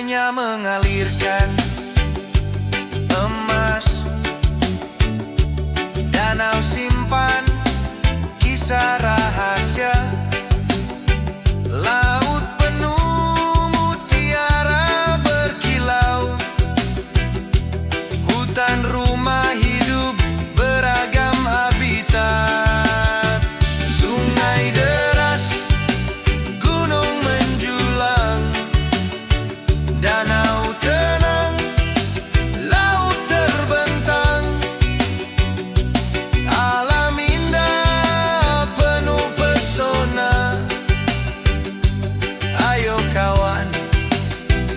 sungainya mengalirkan emas, danau simpan kisah rahasia, laut penuh mutiara berkilau, hutan rumah hidup beragam habitat, sungai deras, gunung menjulang, danau tenang, laut terbentang, alam indah penuh pesona. Ayo kawan,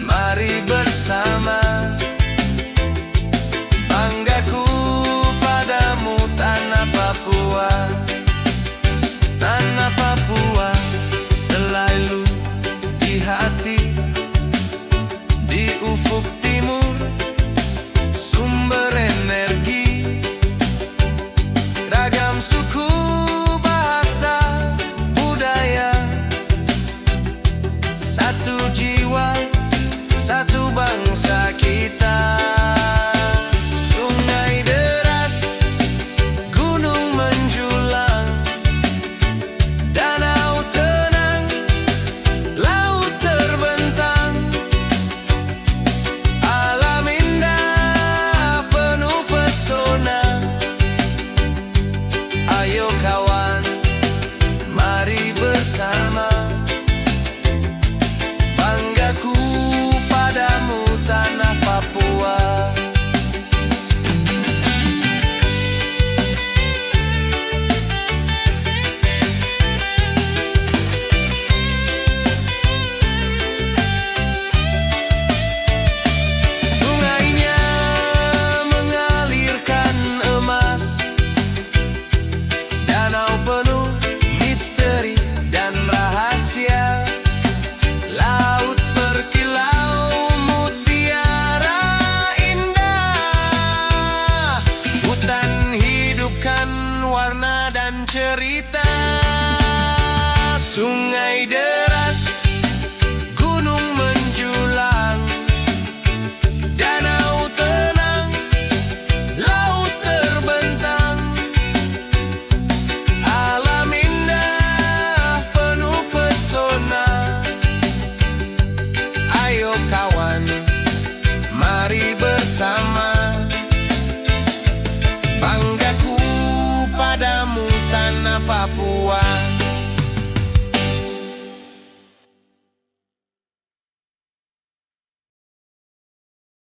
mari bersama, banggaku padamu tanah Papua. Tanah Papua selalu di hati, di ufuk timur sumber energi, ragam suku, bahasa, budaya, satu jiwa, satu bangsa kita. Sungai deras, gunung menjulang, danau tenang, laut terbentang, alam indah penuh pesona. Ayo kawan, mari bersama, banggaku padamu tanah Papua. Sungainya mengalirkan emas, danau penuh misteri dan rahasia, laut berkilau mutiara indah, hutan hidupkan warna dan cerita. Sungai deras, gunung menjulang, danau tenang, laut terbentang, alam indah penuh pesona. Ayo kawan, mari bersama, banggaku padamu tanah Papua.